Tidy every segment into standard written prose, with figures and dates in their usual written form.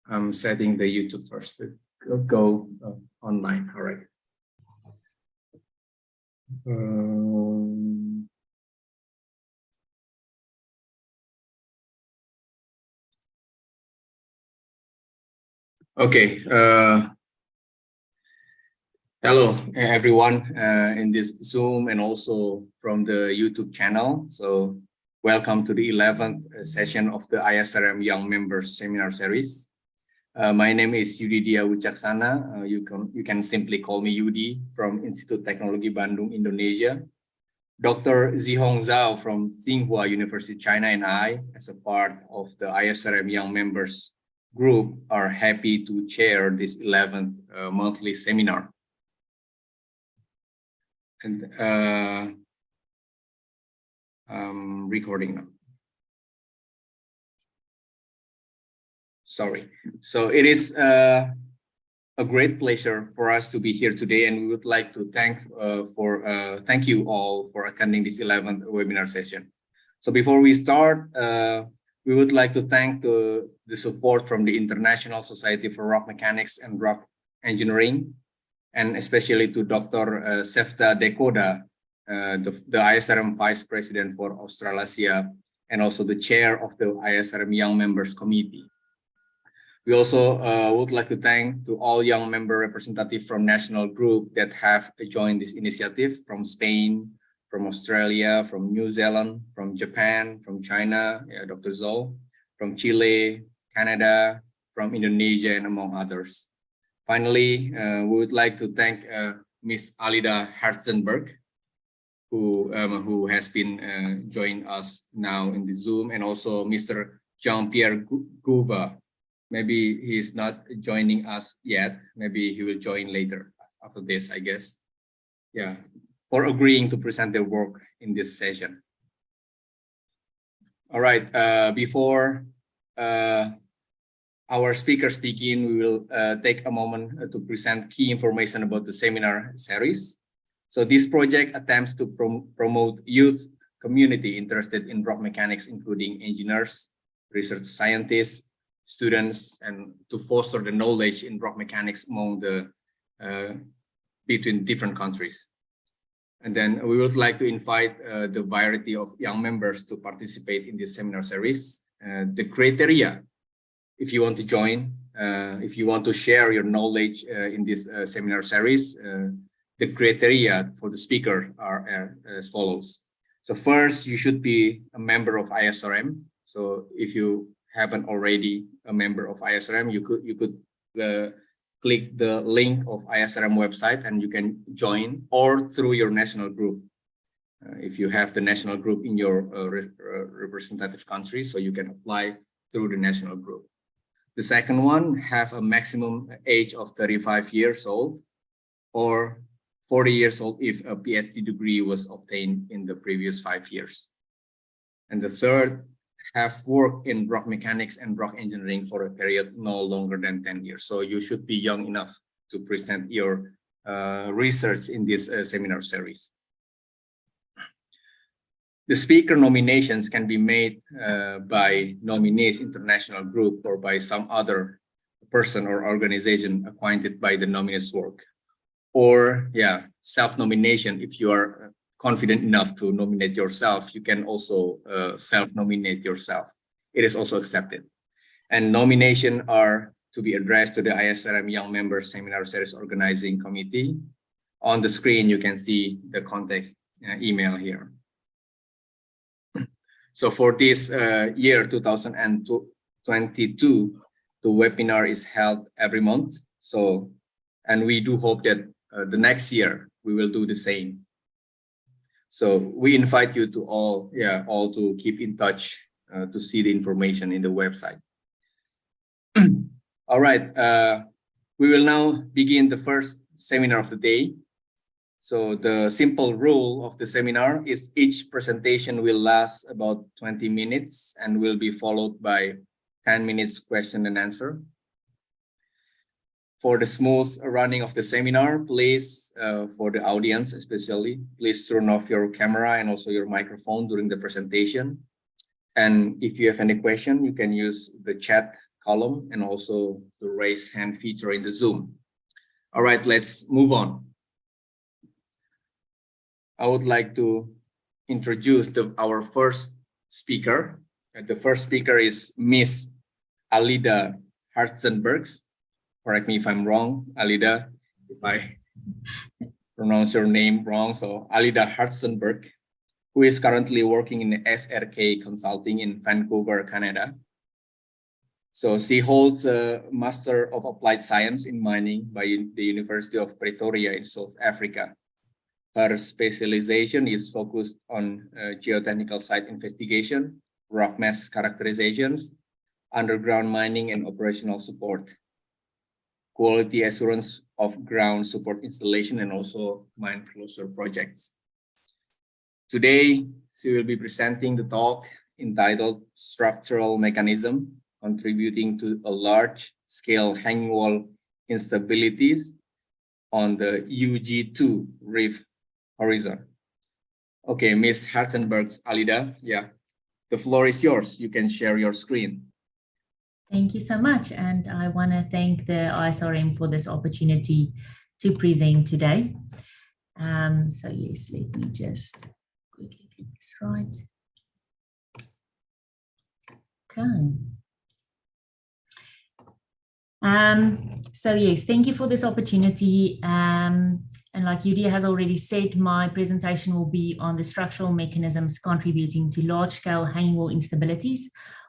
I'm setting the YouTube first to go online. All right. Okay. Hello, everyone in this Zoom and also from the YouTube channel. So welcome to the 11th session of the ISRM Young Members Seminar Series. My name is Yudidia Wicaksana. You can simply call me Yudi from Institute Teknologi Bandung, Indonesia. Dr. Zihong Zhao from Tsinghua University, China, and I, as a part of the ISRM Young Members group, are happy to chair this 11th monthly seminar. And I'm recording now. Sorry. So it is a great pleasure for us to be here today, and we would like to thank you all for attending this 11th webinar session. So before we start, we would like to thank the support from the International Society for Rock Mechanics and Rock Engineering, and especially to Dr. Sefta Dekoda, the ISRM Vice President for Australasia, and also the Chair of the ISRM Young Members Committee. We also would like to thank to all young member representatives from national group that have joined this initiative from Spain, from Australia, from New Zealand, from Japan, from China, Dr. Zhou, from Chile, Canada, from Indonesia, and among others. Finally, we would like to thank Ms. Alida Hartzenberg, who has been joining us now in the Zoom, and also Mr. Pierre Gouvea. Maybe he's not joining us yet. Maybe he will join later after this, I guess. Yeah, for agreeing to present their work in this session. All right, before our speakers begin, we will take a moment to present key information about the seminar series. So this project attempts to promote youth community interested in rock mechanics, including engineers, research scientists, students, and to foster the knowledge in rock mechanics among the between different countries. And then we would like to invite the variety of young members to participate in this seminar series. The criteria, if you want to join, if you want to share your knowledge in this seminar series, the criteria for the speaker are as follows. So first, you should be a member of ISRM. So if you haven't already a member of ISRM, you could click the link of ISRM website and you can join, or through your national group. If you have the national group in your representative country, so you can apply through the national group. The second one, have a maximum age of 35 years old or 40 years old if a PhD degree was obtained in the previous 5 years. And the third, have worked in rock mechanics and rock engineering for a period no longer than 10 years. So you should be young enough to present your research in this seminar series. The speaker nominations can be made by nominees international group or by some other person or organization acquainted by the nominee's work. Or self-nomination. If you are confident enough to nominate yourself, you can also self-nominate yourself. It is also accepted. And nomination are to be addressed to the ISRM Young Members Seminar Series Organizing Committee. On the screen, you can see the contact email here. So for this year, 2022, the webinar is held every month. So, and we do hope that the next year we will do the same. So we invite you to all to keep in touch to see the information in the website. All right, we will now begin the first seminar of the day. So the simple rule of the seminar is each presentation will last about 20 minutes and will be followed by 10 minutes question and answer. For the smooth running of the seminar, please, for the audience especially, please turn off your camera and also your microphone during the presentation. And if you have any question, you can use the chat column and also the raise hand feature in the Zoom. All right, let's move on. I would like to introduce our first speaker. The first speaker is Miss Alida Hartzenberg. Correct me if I'm wrong, Alida, if I pronounce your name wrong. So Alida Hartzenberg, who is currently working in SRK Consulting in Vancouver, Canada. So she holds a Master of Applied Science in Mining by the University of Pretoria in South Africa. Her specialization is focused on geotechnical site investigation, rock mass characterizations, underground mining and operational support, quality assurance of ground support installation, and also mine closure projects. Today, she will be presenting the talk entitled Structural Mechanism Contributing to a Large-Scale Hanging Wall Instabilities on the UG2 Reef Horizon. Okay, Ms. Hartzenberg, Alida, yeah, the floor is yours. You can share your screen. Thank you so much. And I want to thank the ISRM for this opportunity to present today. So yes, let me just quickly get this right. Okay. So yes, thank you for this opportunity. And like Yudi has already said, my presentation will be on the structural mechanisms contributing to large-scale hanging wall instabilities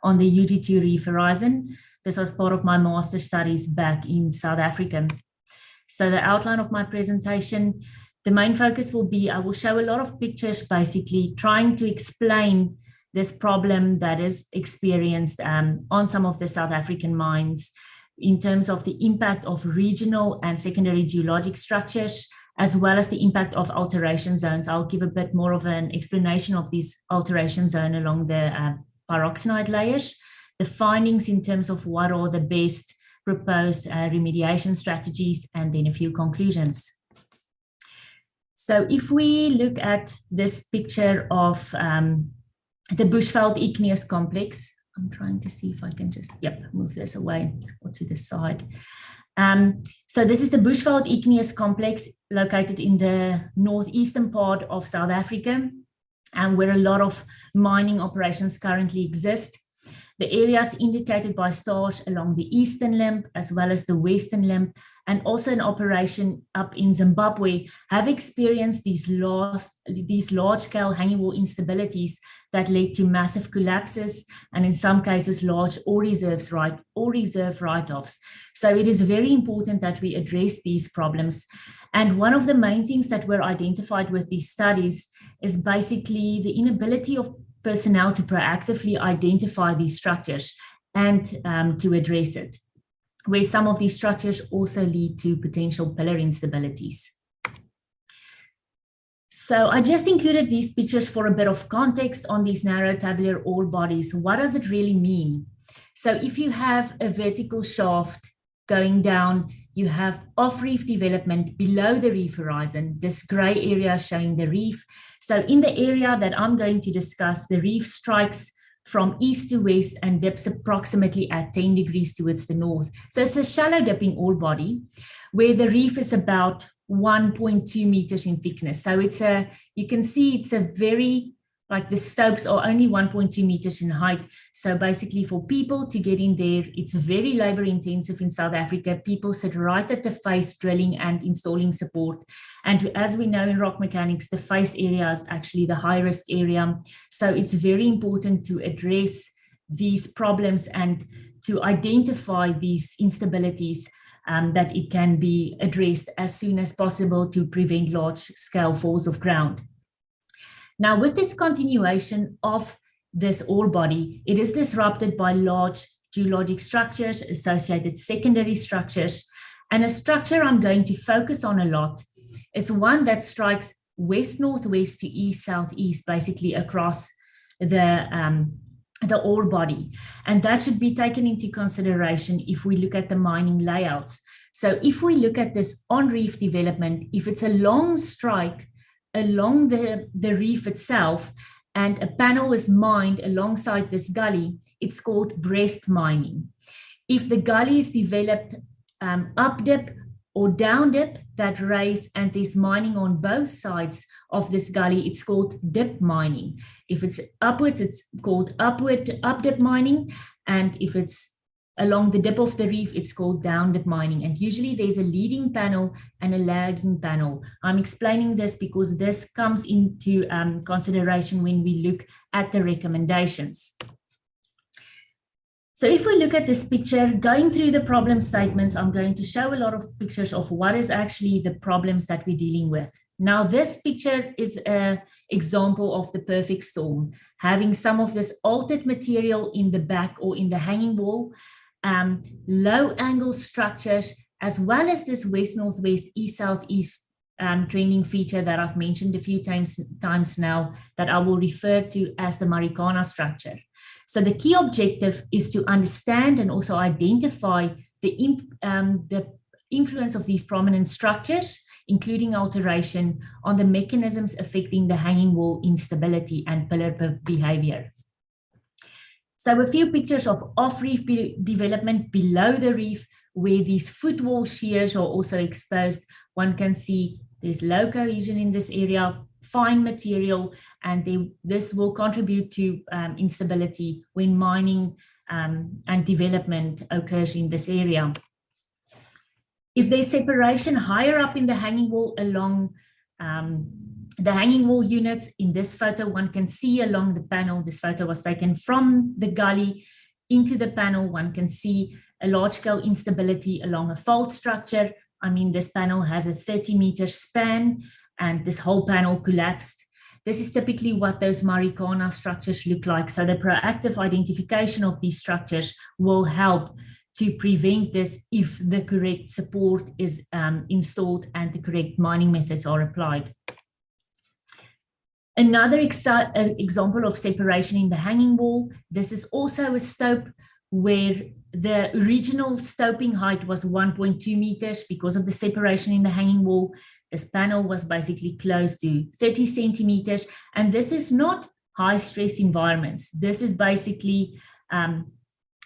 on the UG2 Reef Horizon. This was part of my master's studies back in South Africa. So the outline of my presentation, the main focus will be, I will show a lot of pictures, basically trying to explain this problem that is experienced on some of the South African mines in terms of the impact of regional and secondary geologic structures, as well as the impact of alteration zones. I'll give a bit more of an explanation of these alteration zone along the pyroxenite layers, the findings in terms of what are the best proposed remediation strategies, and then a few conclusions. So if we look at this picture of the Bushveld Igneous Complex, I'm trying to see if I can just, move this away or to the side. So this is the Bushveld Igneous Complex located in the northeastern part of South Africa, and where a lot of mining operations currently exist. The areas indicated by stars along the eastern limb as well as the western limb, and also an operation up in Zimbabwe, have experienced these large-scale hanging wall instabilities that led to massive collapses, and in some cases large ore reserve write-offs. So it is very important that we address these problems. And one of the main things that were identified with these studies is basically the inability of personnel to proactively identify these structures and to address it, where some of these structures also lead to potential pillar instabilities. So I just included these pictures for a bit of context on these narrow tabular ore bodies. What does it really mean? So if you have a vertical shaft going down, you have off-reef development below the reef horizon, this gray area showing the reef. So in the area that I'm going to discuss, the reef strikes from east to west and dips approximately at 10 degrees towards the north. So it's a shallow dipping ore body where the reef is about 1.2 meters in thickness. So you can see it's a very, like the stopes are only 1.2 meters in height. So basically for people to get in there, it's very labor intensive in South Africa. People sit right at the face drilling and installing support. And as we know in rock mechanics, the face area is actually the high risk area. So it's very important to address these problems and to identify these instabilities that it can be addressed as soon as possible to prevent large scale falls of ground. Now, with this continuation of this ore body, it is disrupted by large geologic structures, associated secondary structures, and a structure I'm going to focus on a lot is one that strikes west-northwest to east-southeast, basically across the ore body. And that should be taken into consideration if we look at the mining layouts. So if we look at this on-reef development, if it's a long strike along the reef itself and a panel is mined alongside this gully, it's called breast mining. If the gully is developed up dip or down dip that raise and there's mining on both sides of this gully, it's called dip mining. If it's upwards, it's called up dip mining. And if it's along the dip of the reef, it's called down dip mining. And usually there's a leading panel and a lagging panel. I'm explaining this because this comes into consideration when we look at the recommendations. So if we look at this picture, going through the problem statements, I'm going to show a lot of pictures of what is actually the problems that we're dealing with. Now, this picture is an example of the perfect storm, having some of this altered material in the back or in the hanging wall, low angle structures, as well as this west-northwest, east-southeast trending feature that I've mentioned a few times now that I will refer to as the Marikana structure. So the key objective is to understand and also identify the influence of these prominent structures, including alteration, on the mechanisms affecting the hanging wall instability and pillar behavior. So a few pictures of off-reef development below the reef, where these footwall shears are also exposed. One can see there's low cohesion in this area, fine material, and this will contribute to instability when mining and development occurs in this area. If there's separation higher up in the hanging wall along the hanging wall units, in this photo, one can see along the panel, this photo was taken from the gully into the panel, one can see a large-scale instability along a fault structure. I mean, this panel has a 30-meter span, and this whole panel collapsed. This is typically what those Marikana structures look like. So the proactive identification of these structures will help to prevent this if the correct support is installed and the correct mining methods are applied. Another example of separation in the hanging wall, this is also a stope where the original stoping height was 1.2 meters because of the separation in the hanging wall. This panel was basically close to 30 centimeters, and this is not high stress environments. This is basically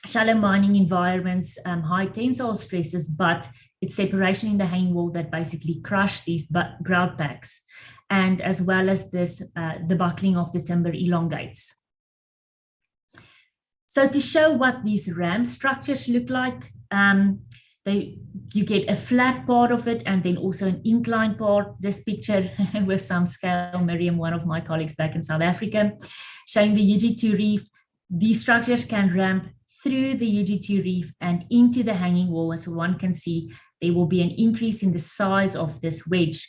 shallow mining environments, high tensile stresses, but it's separation in the hanging wall that basically crushed these grout packs, and as well as this, the buckling of the timber elongates. So to show what these ram structures look like, you get a flat part of it and then also an inclined part. This picture with some scale, Miriam, one of my colleagues back in South Africa, showing the UG2 reef. These structures can ramp through the UG2 reef and into the hanging wall. And so one can see there will be an increase in the size of this wedge.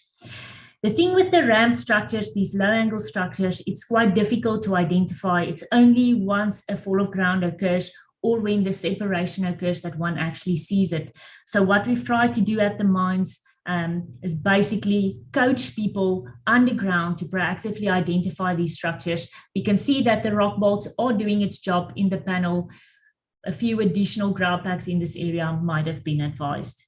The thing with the ram structures, these low angle structures, it's quite difficult to identify. It's only once a fall of ground occurs or when the separation occurs that one actually sees it. So what we've tried to do at the mines is basically coach people underground to proactively identify these structures. We can see that the rock bolts are doing its job in the panel. A few additional grout packs in this area might have been advised.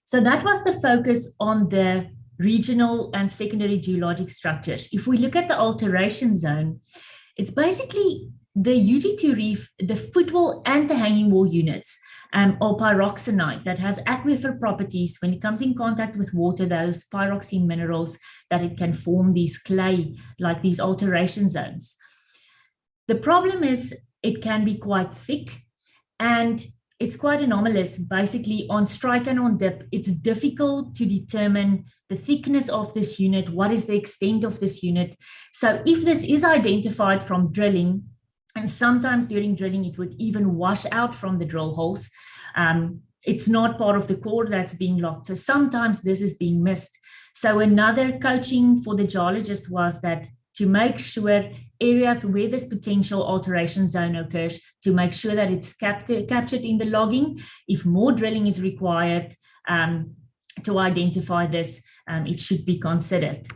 So that was the focus on the regional and secondary geologic structures. If we look at the alteration zone, it's basically the UG2 reef, the footwall and the hanging wall units are pyroxenite that has aquifer properties. When it comes in contact with water, those pyroxene minerals, that it can form these clay, like these alteration zones. The problem is it can be quite thick and it's quite anomalous. Basically, on strike and on dip, it's difficult to determine the thickness of this unit, what is the extent of this unit. So if this is identified from drilling, and sometimes during drilling, it would even wash out from the drill holes, it's not part of the core that's being locked. So sometimes this is being missed. So another coaching for the geologist was that to make sure areas where this potential alteration zone occurs, to make sure that it's captured in the logging. If more drilling is required to identify this, it should be considered.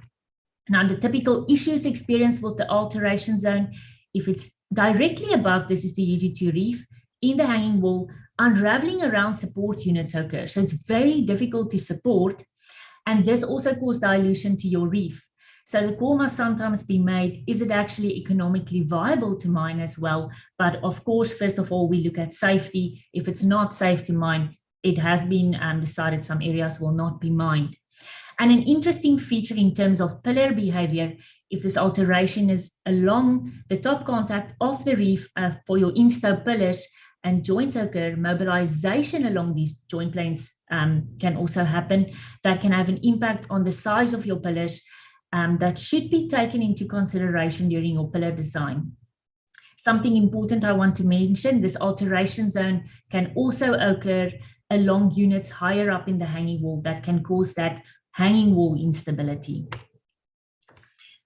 Now, the typical issues experienced with the alteration zone, if it's directly above, this is the UG2 reef, in the hanging wall, unraveling around support units occurs. So it's very difficult to support, and this also causes dilution to your reef. So the call must sometimes be made, is it actually economically viable to mine as well? But of course, first of all, we look at safety. If it's not safe to mine, it has been decided some areas will not be mined. And an interesting feature in terms of pillar behavior, if this alteration is along the top contact of the reef for your insto pillars and joints occur, mobilization along these joint planes can also happen. That can have an impact on the size of your pillars that should be taken into consideration during your pillar design. Something important I want to mention, this alteration zone can also occur along units higher up in the hanging wall that can cause that hanging wall instability.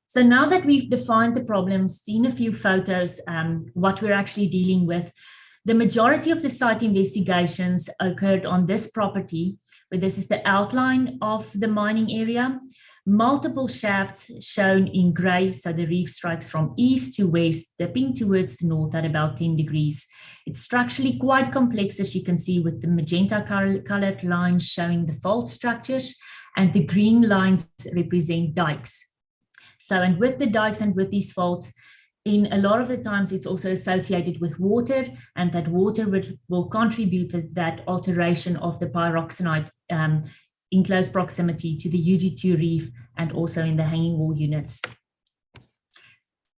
So now that we've defined the problems, seen a few photos, what we're actually dealing with, the majority of the site investigations occurred on this property, where this is the outline of the mining area. Multiple shafts shown in gray, so the reef strikes from east to west, dipping towards the north at about 10 degrees. It's structurally quite complex, as you can see, with the magenta colored lines showing the fault structures, and the green lines represent dikes. So, and with the dikes and with these faults, in a lot of the times it's also associated with water, and that water will contribute to that alteration of the pyroxenite in close proximity to the UG2 reef and also in the hanging wall units.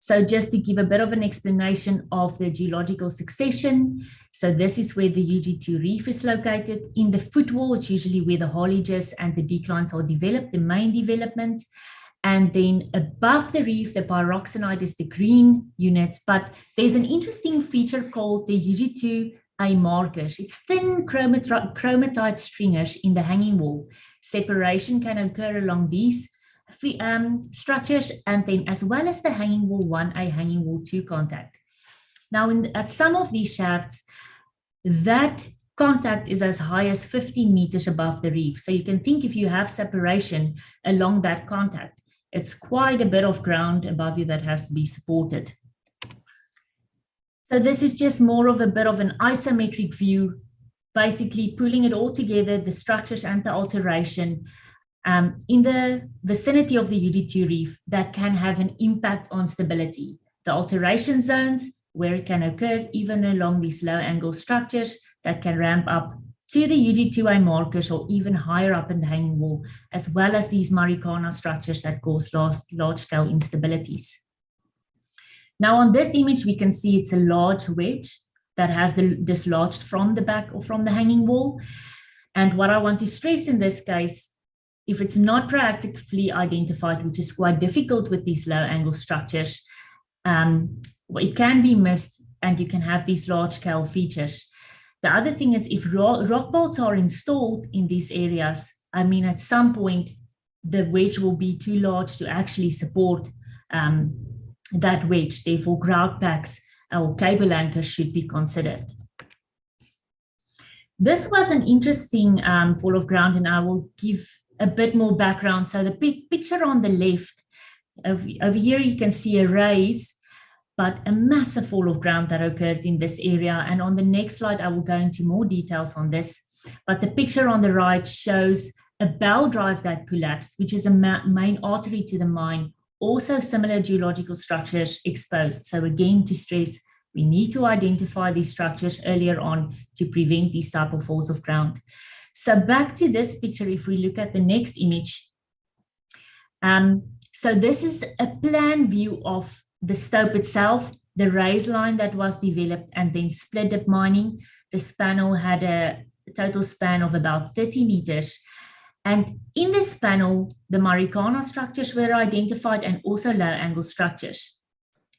So just to give a bit of an explanation of the geological succession. So this is where the UG2 reef is located. In the footwall, it's usually where the haulages and the declines are developed, the main development. And then above the reef, the pyroxenite is the green units. But there's an interesting feature called the UG2A markers. It's thin chromatite stringers in the hanging wall. Separation can occur along these structures, and then as well as the hanging wall 1A, hanging wall 2 contact. Now, at some of these shafts, that contact is as high as 15 meters above the reef. So you can think if you have separation along that contact, it's quite a bit of ground above you that has to be supported. So this is just more of a bit of an isometric view, basically pulling it all together, the structures and the alteration in the vicinity of the UG2 reef that can have an impact on stability. The alteration zones where it can occur even along these low angle structures that can ramp up to the UG2A markers or even higher up in the hanging wall, as well as these marikana structures that cause large-scale instabilities. Now on this image, we can see it's a large wedge that has dislodged from the back or from the hanging wall. And what I want to stress in this case, if it's not proactively identified, which is quite difficult with these low angle structures, it can be missed and you can have these large scale features. The other thing is if rock bolts are installed in these areas, I mean, at some point, the wedge will be too large to actually support that wedge. Therefore, grout packs or cable anchors should be considered. This was an interesting fall of ground, and I will give a bit more background. So the picture on the left, over here you can see a raise, but a massive fall of ground that occurred in this area. And on the next slide, I will go into more details on this. But the picture on the right shows a bell drive that collapsed, which is a main artery to the mine. Also similar geological structures exposed. So again, to stress, we need to identify these structures earlier on to prevent these type of falls of ground. So back to this picture, if we look at the next image. So this is a plan view of the stope itself, the raise line that was developed and then split dip mining. This panel had a total span of about 30 meters. And in this panel, the marikana structures were identified and also low angle structures.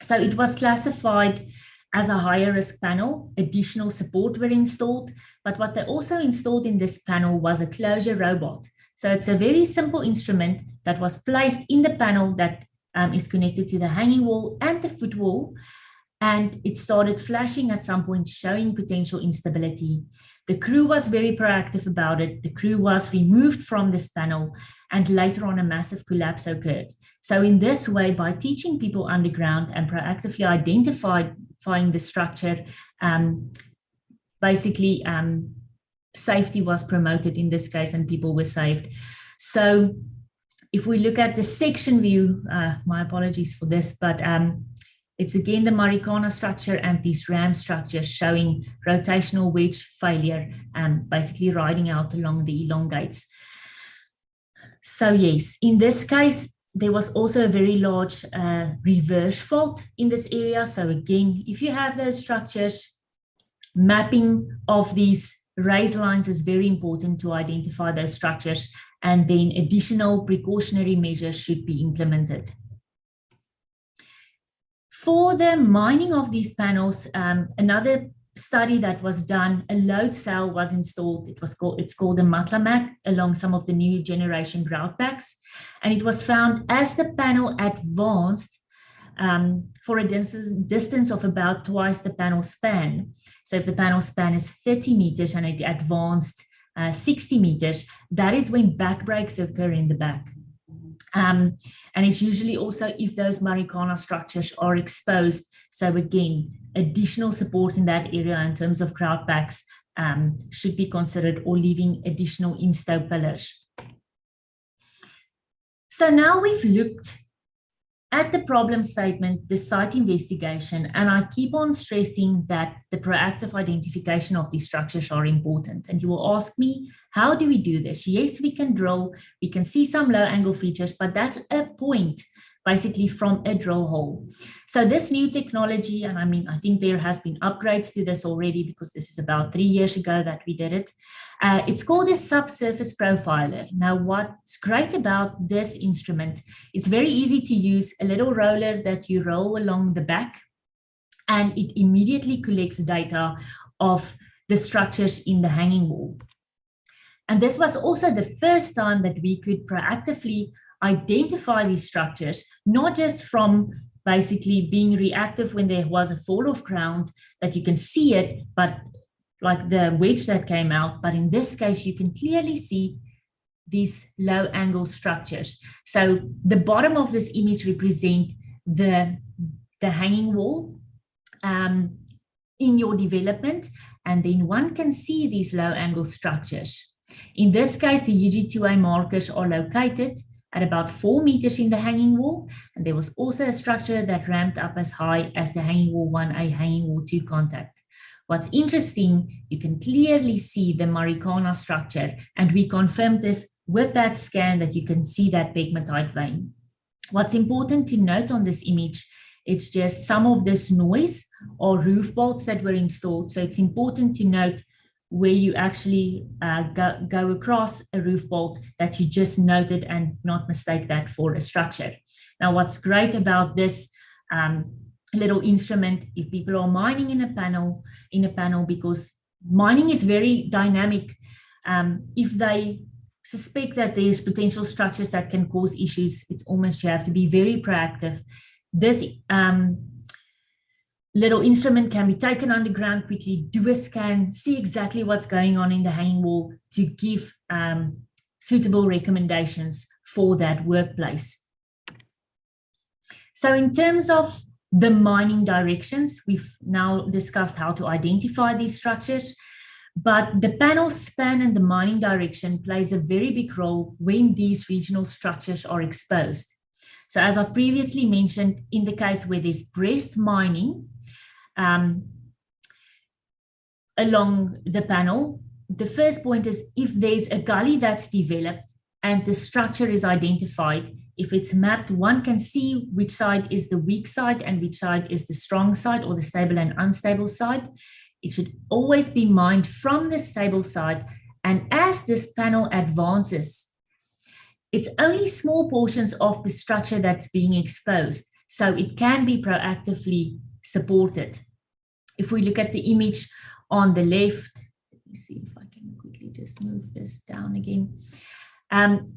So it was classified as a higher risk panel. Additional support were installed, but what they also installed in this panel was a closure robot. So it's a very simple instrument that was placed in the panel that is connected to the hanging wall and the footwall, and it started flashing at some point, showing potential instability. The crew was very proactive about it. The crew was removed from this panel, and later on a massive collapse occurred. So in this way, by teaching people underground and proactively identifying the structure, basically safety was promoted in this case and people were saved. So If we look at the section view, my apologies for this, but it's again the Marikana structure and these ram structures showing rotational wedge failure, basically riding out along the elongates. So yes, in this case, there was also a very large reverse fault in this area. So again, if you have those structures, mapping of these raise lines is very important to identify those structures, and then additional precautionary measures should be implemented. For the mining of these panels, another study that was done, a load cell was installed. It's called a Matlamak along some of the new generation grout packs. And it was found as the panel advanced for a distance of about twice the panel span. So if the panel span is 30 meters and it advanced 60 meters, that is when back breaks occur in the back. And it's usually also if those Marikana structures are exposed. So again, additional support in that area in terms of grout packs should be considered, or leaving additional insto pillars. So now we've looked at the problem statement, the site investigation, and I keep on stressing that the proactive identification of these structures are important. And you will ask me, how do we do this? Yes, we can drill, we can see some low angle features, but that's a point basically from a drill hole. So this new technology, and I mean, I think there has been upgrades to this already because this is about 3 years ago that we did it. It's called a subsurface profiler. Now, what's great about this instrument, it's very easy to use, a little roller that you roll along the back, and it immediately collects data of the structures in the hanging wall. And this was also the first time that we could proactively identify these structures, not just from basically being reactive when there was a fall of ground that you can see it, but like the wedge that came out. But in this case, you can clearly see these low angle structures. So the bottom of this image represent the hanging wall in your development, and then one can see these low angle structures. In this case, the UG2A markers are located at about 4 meters in the hanging wall, and there was also a structure that ramped up as high as the hanging wall 1A, hanging wall 2 contact. What's interesting, you can clearly see the Marikana structure, and we confirmed this with that scan that you can see that pegmatite vein. What's important to note on this image, it's just some of this noise or roof bolts that were installed. So it's important to note where you actually go across a roof bolt that you just noted and not mistake that for a structure. Now, what's great about this little instrument, if people are mining in a panel, because mining is very dynamic, if they suspect that there's potential structures that can cause issues, it's almost, you have to be very proactive. This little instrument can be taken underground quickly, do a scan, see exactly what's going on in the hanging wall to give suitable recommendations for that workplace. So in terms of the mining directions, we've now discussed how to identify these structures, but the panel span and the mining direction plays a very big role when these regional structures are exposed. So as I previously mentioned, in the case where there's breast mining along the panel, the first point is if there's a gully that's developed and the structure is identified, if it's mapped, one can see which side is the weak side and which side is the strong side, or the stable and unstable side. It should always be mined from the stable side. And as this panel advances, it's only small portions of the structure that's being exposed, so it can be proactively supported. If we look at the image on the left, let me see if I can quickly just move this down again.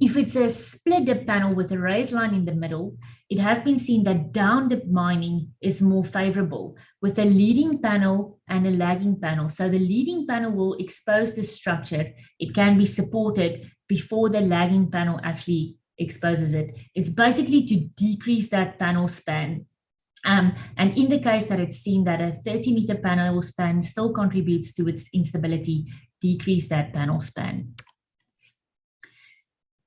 If it's a split dip panel with a raised line in the middle, it has been seen that down dip mining is more favorable with a leading panel and a lagging panel. So the leading panel will expose the structure. It can be supported before the lagging panel actually exposes it. It's basically to decrease that panel span. And in the case that it's seen that a 30-meter panel span still contributes to its instability, decrease that panel span.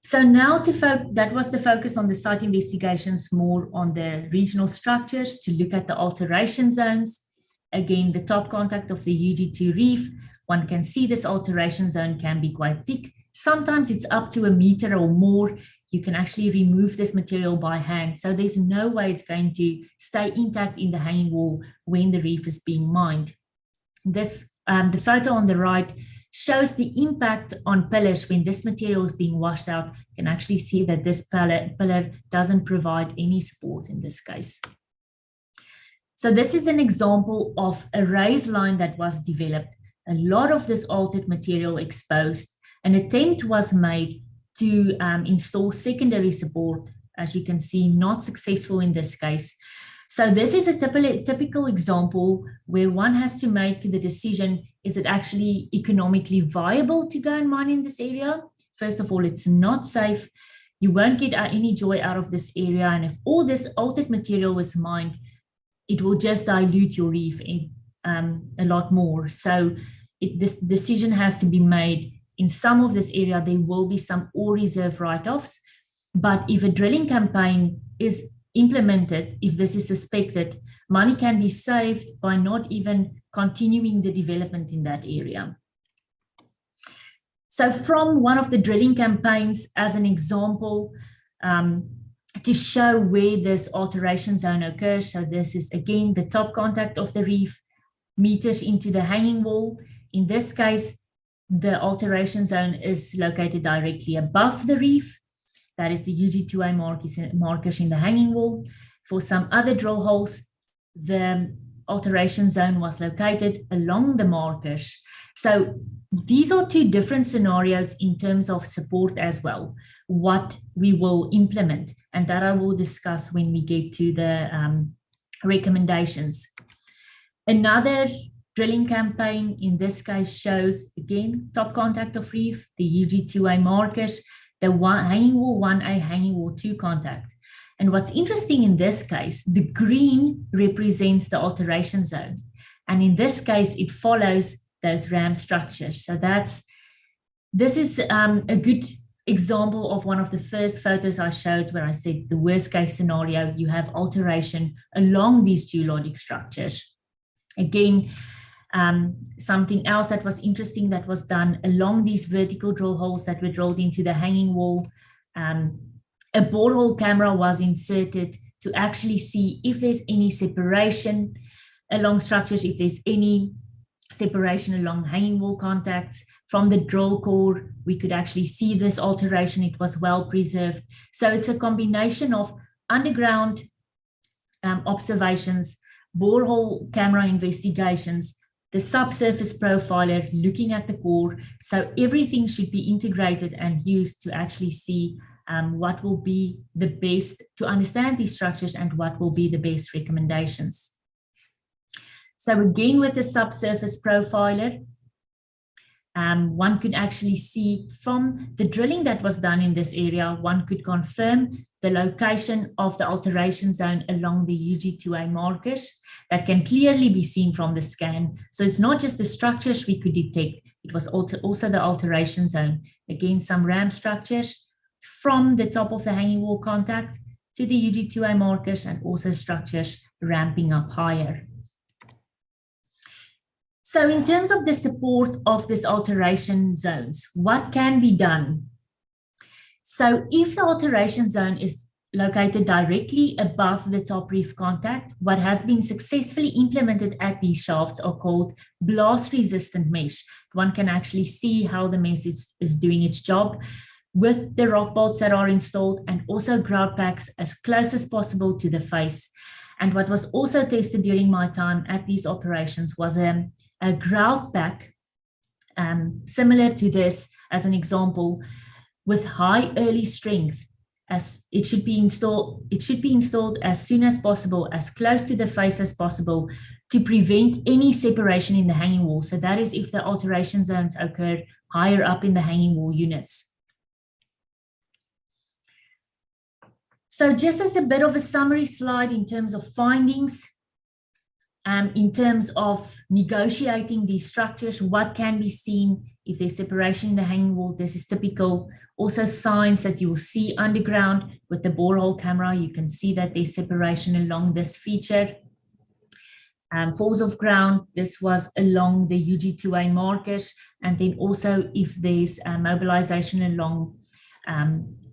So now that was the focus on the site investigations, more on the regional structures to look at the alteration zones. Again, the top contact of the UG2 reef, one can see this alteration zone can be quite thick. Sometimes it's up to 1 meter or more. You can actually remove this material by hand. So there's no way it's going to stay intact in the hanging wall when the reef is being mined. This, the photo on the right shows the impact on pillars when this material is being washed out. You can actually see that this pillar doesn't provide any support in this case. So this is an example of a raised line that was developed. A lot of this altered material exposed. An attempt was made to install secondary support, as you can see, not successful in this case. So this is a typical example where one has to make the decision, is it actually economically viable to go and mine in this area? First of all, it's not safe. You won't get any joy out of this area. And if all this altered material is mined, it will just dilute your reef a lot more. So this decision has to be made. In some of this area, there will be some ore reserve write-offs. But if a drilling campaign is implemented, if this is suspected, money can be saved by not even continuing the development in that area. So from one of the drilling campaigns, as an example, to show where this alteration zone occurs. So this is again the top contact of the reef, meters into the hanging wall. In this case, the alteration zone is located directly above the reef. That is the UG2A markers in the hanging wall. For some other drill holes, the alteration zone was located along the markers. So these are two different scenarios in terms of support as well, what we will implement, and that I will discuss when we get to the recommendations. Another drilling campaign in this case shows, again, top contact of reef, the UG2A markers, the hanging wall 1A, hanging wall 2 contact. And what's interesting in this case, the green represents the alteration zone. And in this case, it follows those ram structures. So this is a good example of one of the first photos I showed where I said the worst case scenario, you have alteration along these geologic structures. Again, something else that was interesting that was done along these vertical drill holes that were drilled into the hanging wall, a borehole camera was inserted to actually see if there's any separation along structures, if there's any separation along hanging wall contacts. From the drill core, we could actually see this alteration. It was well preserved. So it's a combination of underground observations, borehole camera investigations, the subsurface profiler looking at the core. So everything should be integrated and used to actually see what will be the best to understand these structures and what will be the best recommendations. So again, with the subsurface profiler, one could actually see from the drilling that was done in this area, one could confirm the location of the alteration zone along the UG2A markers that can clearly be seen from the scan. So it's not just the structures we could detect, it was also the alteration zone. Again, some ram structures from the top of the hanging wall contact to the UG2A markers, and also structures ramping up higher. So in terms of the support of this alteration zones, what can be done? So if the alteration zone is located directly above the top reef contact, what has been successfully implemented at these shafts are called blast-resistant mesh. One can actually see how the mesh is doing its job with the rock bolts that are installed, and also grout packs as close as possible to the face. And what was also tested during my time at these operations was a grout pack similar to this as an example, with high early strength, as it should be installed as soon as possible, as close to the face as possible, to prevent any separation in the hanging wall. So that is if the alteration zones occur higher up in the hanging wall units. So just as a bit of a summary slide in terms of findings, In terms of negotiating these structures, what can be seen if there's separation in the hanging wall? This is typical. Also signs that you will see underground with the borehole camera. You can see that there's separation along this feature. Falls of ground, this was along the UG2A markers. And then also if there's mobilization along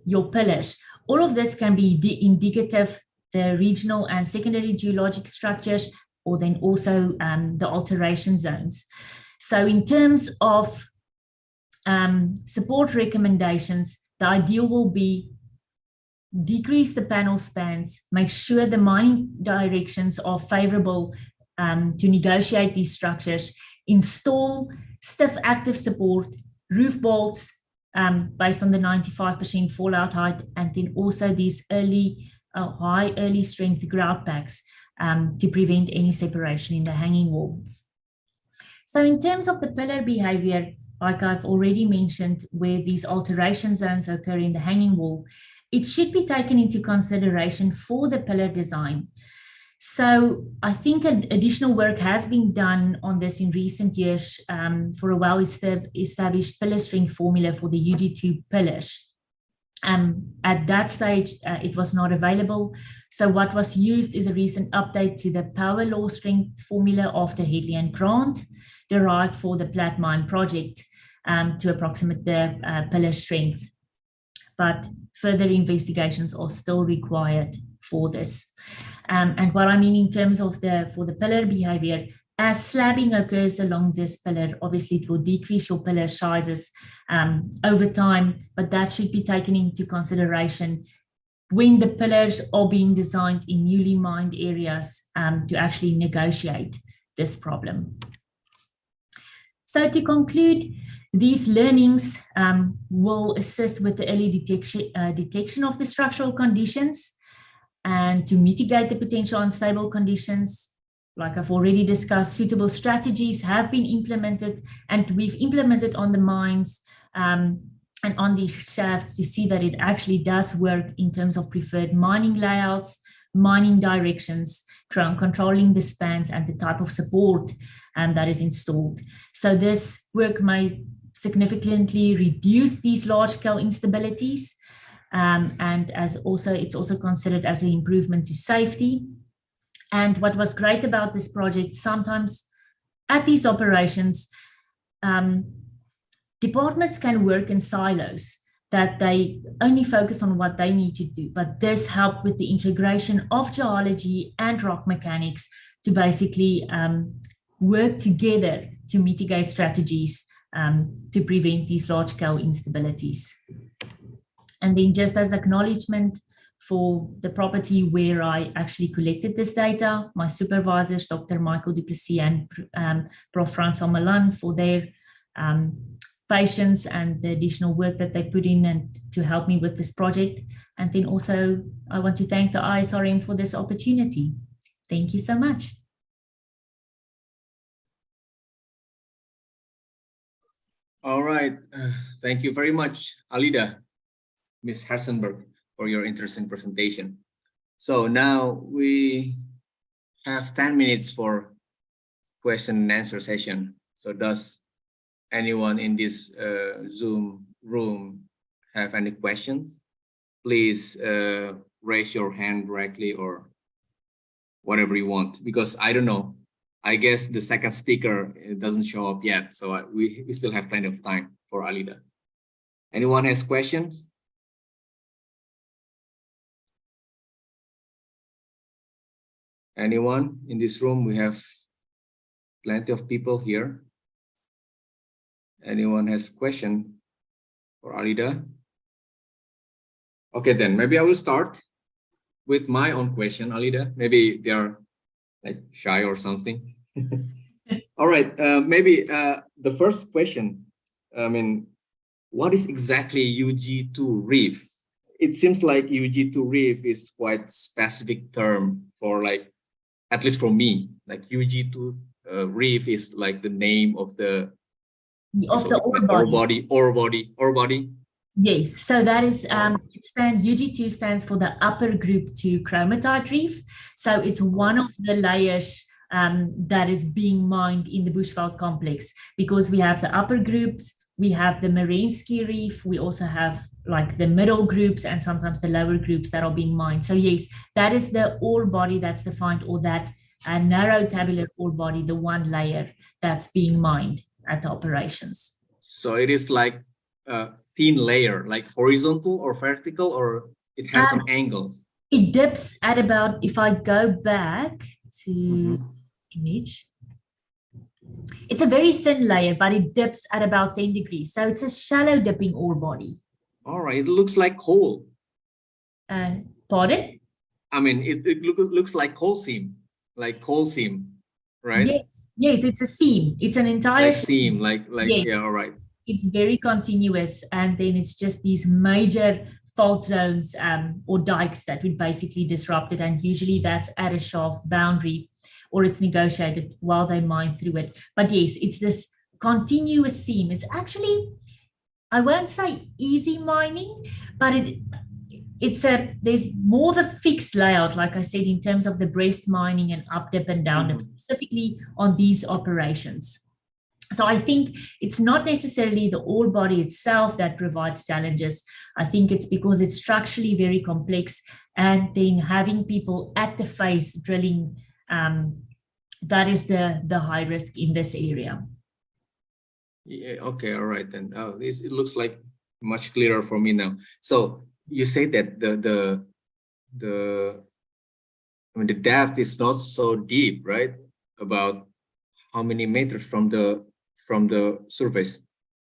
your pillars. All of this can be indicative, the regional and secondary geologic structures, or then also the alteration zones. So in terms of support recommendations, the ideal will be decrease the panel spans, make sure the mining directions are favorable to negotiate these structures, install stiff active support, roof bolts based on the 95% fallout height, and then also these high early strength grout packs to prevent any separation in the hanging wall. So in terms of the pillar behavior, like I've already mentioned, where these alteration zones occur in the hanging wall, it should be taken into consideration for the pillar design. So I think additional work has been done on this in recent years for a well-established pillar strength formula for the UG2 pillars. At that stage, it was not available. So what was used is a recent update to the power law strength formula of the Headley and Grant, derived for the Plat Mine project to approximate the pillar strength. But further investigations are still required for this. And what I mean in terms of for the pillar behavior, as slabbing occurs along this pillar, obviously it will decrease your pillar sizes over time, but that should be taken into consideration when the pillars are being designed in newly mined areas to actually negotiate this problem. So to conclude, these learnings will assist with the early detection of the structural conditions and to mitigate the potential unstable conditions. Like I've already discussed, suitable strategies have been implemented, and we've implemented on the mines and on these shafts to see that it actually does work in terms of preferred mining layouts, mining directions, controlling the spans and the type of support that is installed. So this work may significantly reduce these large-scale instabilities, and it's also considered as an improvement to safety. And what was great about this project, sometimes at these operations, departments can work in silos, that they only focus on what they need to do. But this helped with the integration of geology and rock mechanics to basically work together to mitigate strategies to prevent these large-scale instabilities. And then just as acknowledgement for the property where I actually collected this data, my supervisors, Dr. Michael Duplessis and Prof. Francois Milan, for their patience and the additional work that they put in and to help me with this project. And then also, I want to thank the ISRM for this opportunity. Thank you so much. All right. Thank you very much, Alida, Ms. Hartzenberg, for your interesting presentation. So now we have 10 minutes for question and answer session. So does anyone in this Zoom room have any questions? Please raise your hand directly or whatever you want, because I don't know. I guess the second speaker doesn't show up yet, so we still have plenty of time for Alida. Anyone has questions? Anyone in this room? We have plenty of people here. Anyone has question for Alida? Okay, then maybe I will start with my own question, Alida. Maybe they are like shy or something. All right, maybe the first question, I mean, what is exactly UG2 reef? It seems like UG2 reef is quite specific term for, like, at least for me, like UG2 reef is like the name of the ore body. Yes, so that is UG2 stands for the upper group 2 chromatite reef. So it's one of the layers that is being mined in the Bushveld complex, because we have the upper groups, we have the Marinsky Reef, we also have like the middle groups and sometimes the lower groups that are being mined. So yes, that is the ore body that's defined, or that narrow tabular ore body, the one layer that's being mined at the operations. So it is like a thin layer, like horizontal or vertical, or it has some angle? It dips at about, if I go back to image, it's a very thin layer, but it dips at about 10 degrees. So it's a shallow dipping ore body. All right, it looks like coal. Pardon? I mean, it looks like coal seam, right? Yes, it's a seam. It's an entire seam, yes. Yeah, all right. It's very continuous, and then it's just these major fault zones or dikes that would basically disrupt it, and usually that's at a shaft boundary, or it's negotiated while they mine through it. But yes, it's this continuous seam. It's actually, I won't say easy mining, but there's more of a fixed layout, like I said, in terms of the breast mining and up dip and down dip, specifically on these operations. So I think it's not necessarily the ore body itself that provides challenges. I think it's because it's structurally very complex, and then having people at the face drilling, that is the high risk in this area. Yeah, okay, all right then. It looks like much clearer for me now. So you say that the depth is not so deep, right? About how many meters from the surface?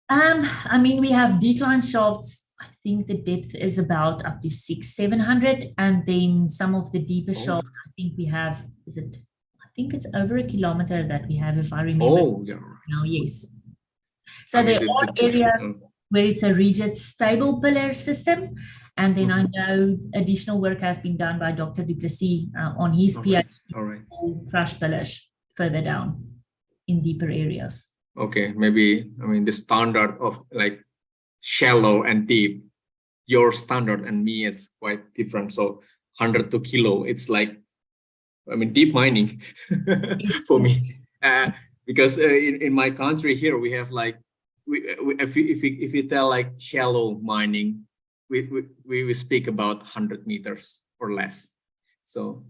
I mean, we have decline shafts. I think the depth is about up to 600-700, and then some of the deeper shafts, I think we have, I think it's over 1 kilometer that we have, if I remember. Oh, yeah. Now, yes. So there are areas where it's a rigid, stable pillar system. And then I know additional work has been done by Dr. Duplessis on his PhD for crushed pillars further down in deeper areas. Okay, maybe, I mean, the standard of like shallow and deep, your standard and me is quite different. So 102 kilo, it's like, I mean, deep mining for me. Because in my country here, we have like, if you tell like shallow mining, we speak about 100 meters or less. So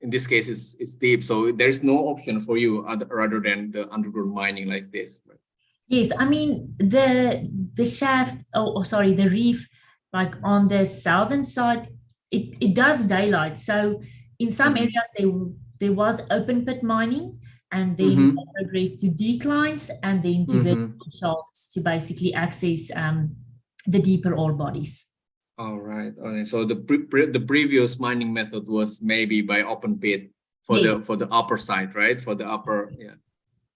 in this case, it's deep. So there's no option for you rather than the underground mining like this. Yes, I mean, the shaft, the reef, like on the southern side, it does daylight. So in some areas, there was open pit mining, and then progress to declines, and then to vertical shafts to basically access the deeper ore bodies. All right. So the previous mining method was maybe by open pit for the upper side, right? For the upper, yeah.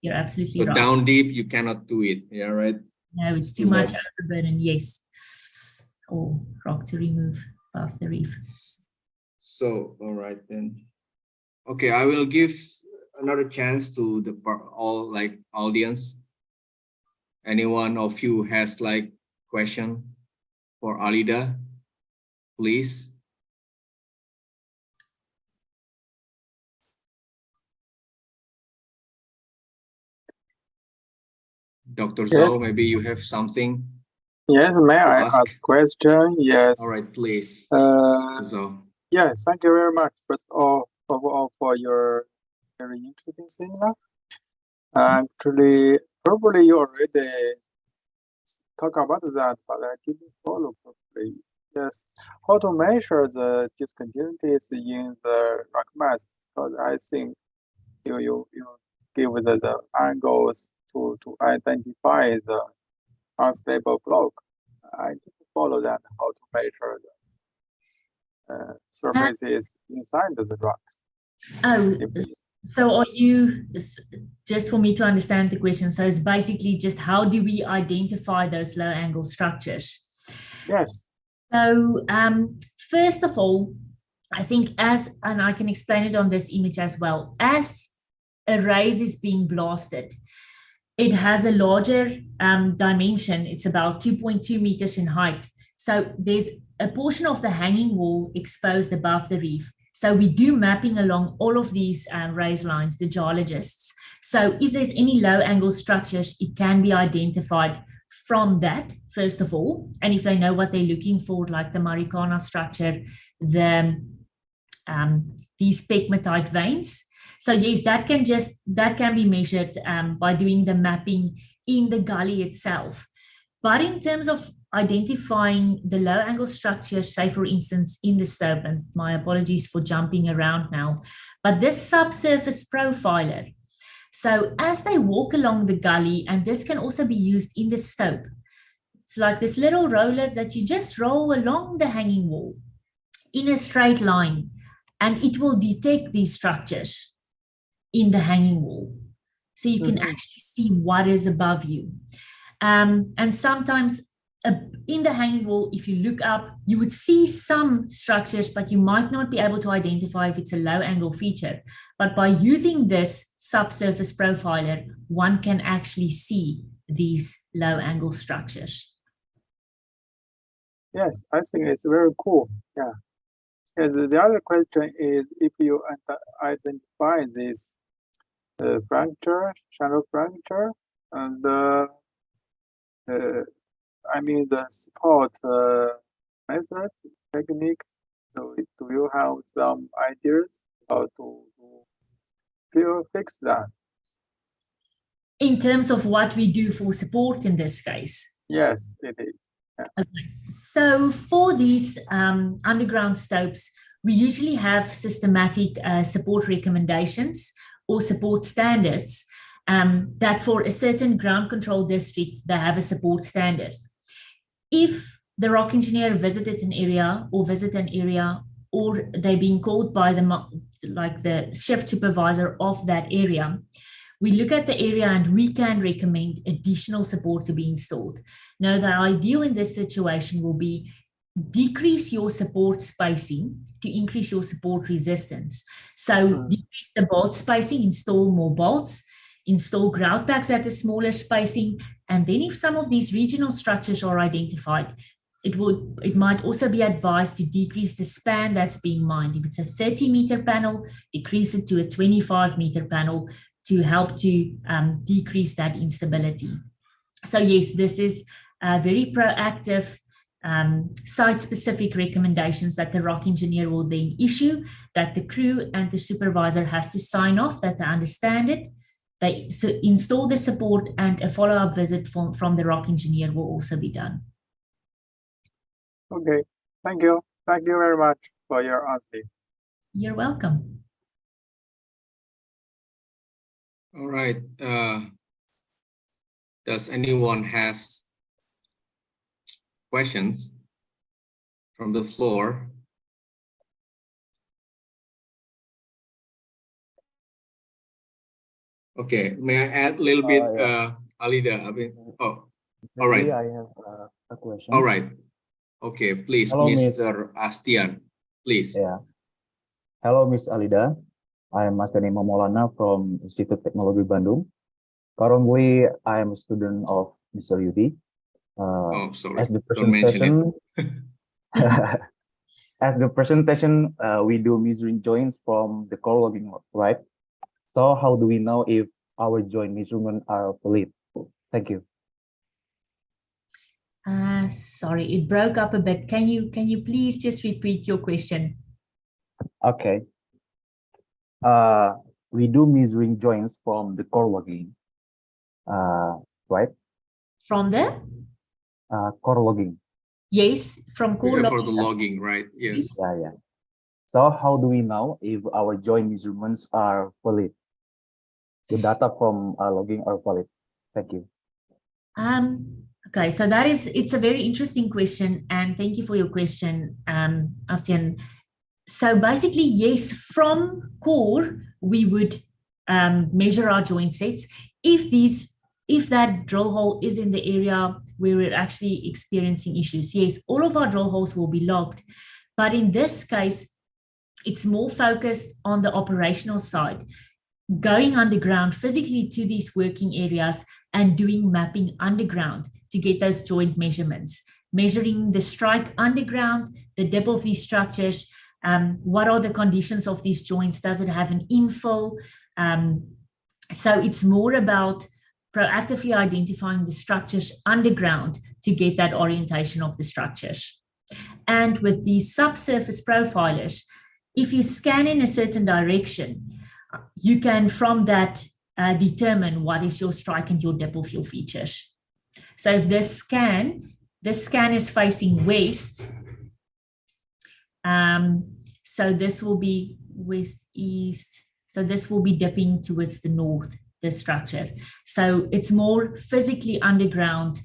You're absolutely right. So down deep, you cannot do it. Yeah, right. No, it's too much overburden. Yes. Or rock to remove above the reef. So all right then. Okay, I will give another chance to the audience. Anyone of you has like question for Alida, please. Dr. Zhou, maybe you have something. Yes, may I ask question? Yes. All right, please. Yes, thank you very much. First of all, for your very interesting seminar. Actually, probably you already talk about that, but I didn't follow properly. Yes, how to measure the discontinuities in the rock mass? Because I think you give the angles to identify the unstable block. I didn't follow that, how to measure the surfaces inside the rocks. So are you, just for me to understand the question, so it's basically just how do we identify those low angle structures? Yes. So first of all, I think and I can explain it on this image as well, as a raise is being blasted, it has a larger dimension. It's about 2.2 meters in height. So there's a portion of the hanging wall exposed above the reef. So we do mapping along all of these raised lines, the geologists. So if there's any low angle structures, it can be identified from that, first of all. And if they know what they're looking for, like the Marikana structure, these pegmatite veins. So yes, that can be measured by doing the mapping in the gully itself. But in terms of identifying the low angle structures, say for instance in the stope, and my apologies for jumping around now, but this subsurface profiler. So as they walk along the gully, and this can also be used in the stope, it's like this little roller that you just roll along the hanging wall in a straight line, and it will detect these structures in the hanging wall. So you can actually see what is above you. And sometimes in the hanging wall, if you look up, you would see some structures, but you might not be able to identify if it's a low angle feature. But by using this subsurface profiler, one can actually see these low angle structures. Yes, I think it's very cool. Yeah. And the other question is, if you identify this fracture, shallow fracture, and I mean the support methods, techniques. So do you have some ideas how to fix that? In terms of what we do for support in this case? Yes, it is. Yeah. Okay. So for these underground stopes, we usually have systematic support recommendations or support standards that for a certain ground control district, they have a support standard. If the rock engineer visited an area or they're being called by the shift supervisor of that area, we look at the area and we can recommend additional support to be installed. Now, the ideal in this situation will be decrease your support spacing to increase your support resistance. So decrease the bolt spacing, install more bolts, install grout packs at a smaller spacing, and then if some of these regional structures are identified, it might also be advised to decrease the span that's being mined. If it's a 30-meter panel, decrease it to a 25-meter panel to help to decrease that instability. So yes, this is very proactive site-specific recommendations that the rock engineer will then issue, that the crew and the supervisor has to sign off, that they understand it. They install the support, and a follow-up visit from the rock engineer will also be done. Okay, thank you. Thank you very much for your answer. You're welcome. All right. Does anyone has questions from the floor? Okay, may I add a little bit, Yeah. Alida? All right. I have a question. All right. Okay, please, Hello, Mr. Astian, please. Yeah. Hello, Miss Alida. I am Mas Dani Momolana from Institute Teknologi Bandung. Currently, I am a student of Mr. Yudi. Sorry, As the don't mention presentation, as the presentation, we do measuring joints from the core logging, right? So how do we know if our joint measurements are valid? Thank you. Sorry, it broke up a bit. Can you please just repeat your question? Okay. We do measuring joints from the core logging, right? From the? Core logging. Yes, from core for logging. the logging, right? Yes. Yeah. So how do we know if our joint measurements are valid? The data from logging are valid. Thank you. Okay, so it's a very interesting question, and thank you for your question, Astian. So basically, yes, from core, we would measure our joint sets. If that drill hole is in the area where we're actually experiencing issues, yes, all of our drill holes will be logged. But in this case, it's more focused on the operational side, going underground physically to these working areas and doing mapping underground to get those joint measurements, measuring the strike underground, the depth of these structures, What are the conditions of these joints? Does it have an infill? So it's more about proactively identifying the structures underground to get that orientation of the structures. And with the subsurface profilers, if you scan in a certain direction, you can from that determine what is your strike and your depth of your features. So if this scan is facing west, so this will be west-east, so this will be dipping towards the north, the structure. So it's more physically underground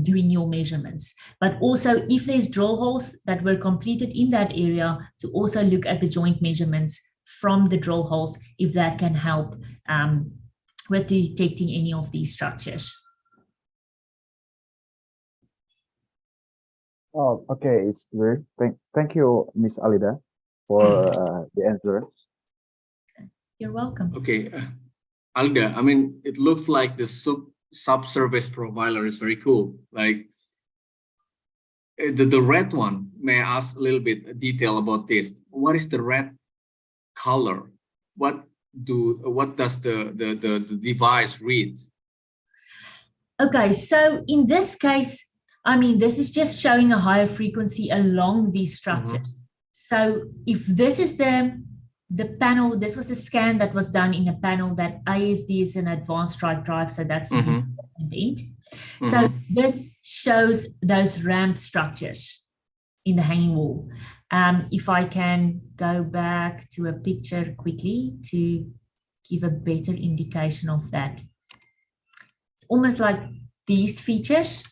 doing your measurements. But also if there's drill holes that were completed in that area, to also look at the joint measurements from the drill holes, if that can help with detecting any of these structures. Oh, okay, it's clear. Thank you, Miss Alida, for the answer. You're welcome. Okay, Alida, I mean, it looks like the subsurface profiler is very cool. Like the red one, may I ask a little bit detail about this? What is the red color? What does the device read? Okay, so in this case, I mean, this is just showing a higher frequency along these structures. So if this is the panel, this was a scan that was done in a panel that ASD is an advanced strike drive, so that's the event. So this shows those ramp structures in the hanging wall. If I can go back to a picture quickly to give a better indication of that. It's almost like these features.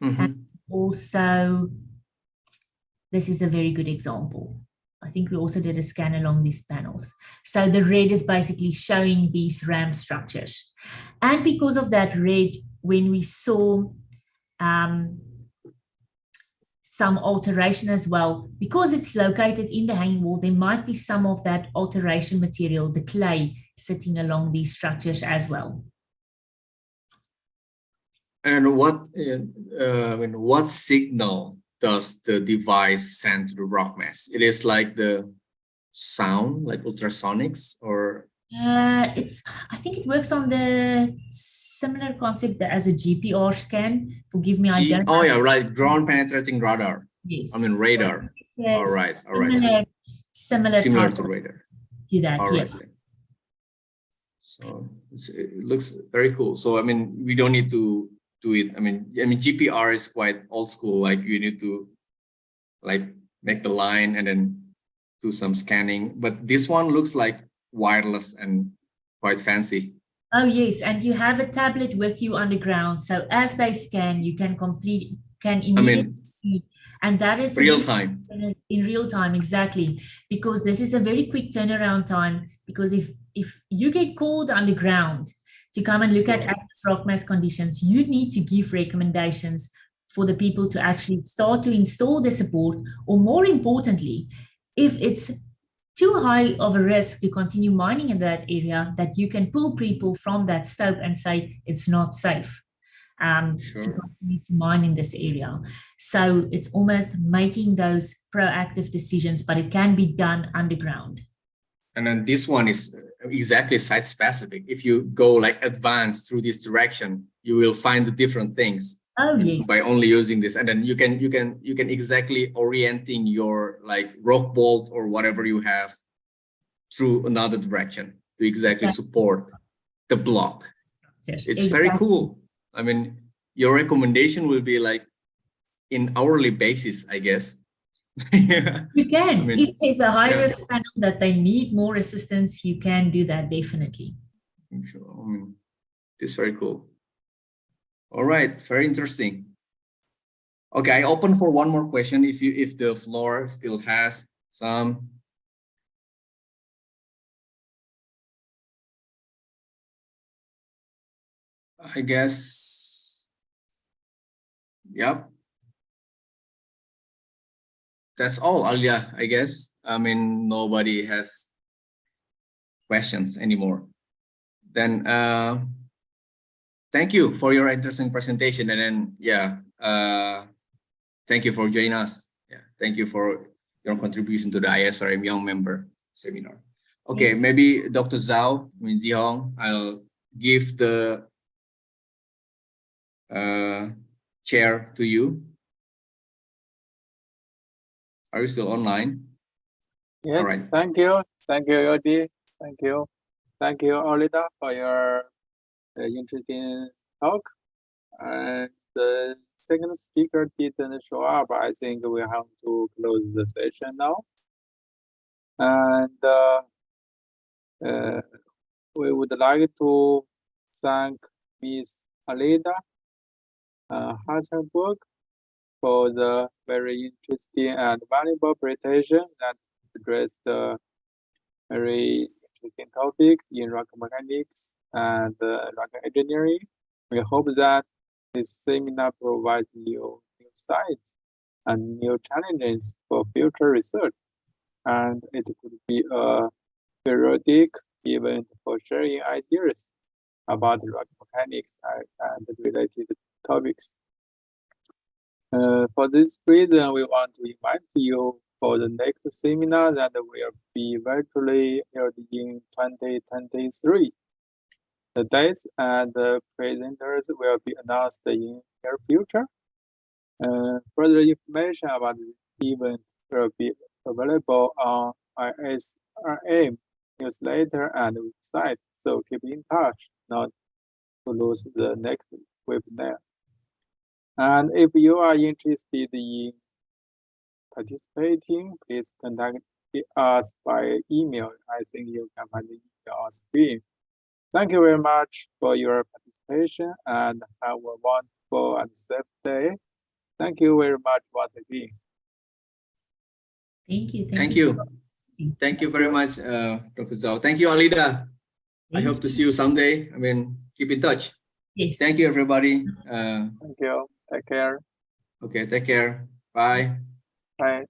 And also, this is a very good example. I think we also did a scan along these panels. So the red is basically showing these ramp structures. And because of that red, when we saw some alteration as well, because it's located in the hanging wall, there might be some of that alteration material, the clay, sitting along these structures as well. And what signal does the device send to the rock mass? It is like the sound, like ultrasonics, or? I think it works on the similar concept as a GPR scan. Forgive me, I don't know. Oh yeah, right. Ground penetrating radar. Yes. I mean radar. Yes. All right. Similar to radar. To that. All right. So it looks very cool. So I mean, we don't need to do it. I mean, GPR is quite old school. Like you need to like make the line and then do some scanning. But this one looks like wireless and quite fancy. Oh yes, and you have a tablet with you underground. So as they scan, you can immediately see, and that is real time. In real time, exactly. Because this is a very quick turnaround time. Because if you get called underground to come and look at rock mass conditions, you need to give recommendations for the people to actually start to install the support, or more importantly, if it's too high of a risk to continue mining in that area, that you can pull people from that stope and say it's not safe to continue to mine in this area. So it's almost making those proactive decisions, but it can be done underground. And then this one is exactly site specific. If you go like advanced through this direction, you will find the different things. Oh yes. By only using this, and then you can exactly orienting your like rock bolt or whatever you have through another direction to exactly support the block. Yes, it's very cool. I mean, your recommendation will be like in hourly basis, I guess. You can. If there's a high risk panel that they need more assistance, you can do that definitely. I'm sure. I mean, it's very cool. All right, very interesting. Okay, I open for one more question if the floor still has some. I guess, yep. That's all, Alida, I guess. I mean, nobody has questions anymore. Then thank you for your interesting presentation, and then thank you for joining us. Yeah, thank you for your contribution to the ISRM Young Member Seminar. Okay, maybe Dr. Zhao, Zihong, I'll give the chair to you. Are you still online? Yes, All right. thank you, Yodi. Thank you, Alida, for your interesting talk. And the second speaker didn't show up. I think we have to close the session now. And we would like to thank Ms. Alida Hartzenberg for the very interesting and valuable presentation that addressed the very interesting topic in rock mechanics and rock engineering. We hope that this seminar provides you new insights and new challenges for future research, and it could be a periodic event for sharing ideas about rock mechanics and related topics. For this reason, we want to invite you for the next seminar that will be virtually held in 2023. The dates and the presenters will be announced in the near future. Further information about the event will be available on ISRM newsletter and website, so keep in touch not to lose the next webinar. And if you are interested in participating, please contact us by email. I think you can find the email on screen. Thank you very much for your participation and have a wonderful and safe day. Thank you very much once again. Thank you. Thank you. Thank you very much, Dr. Zhao. Thank you, Alida. I hope to see you someday. I mean, keep in touch. Yes. Thank you, everybody. Thank you. Take care. Okay, take care. Bye. Bye.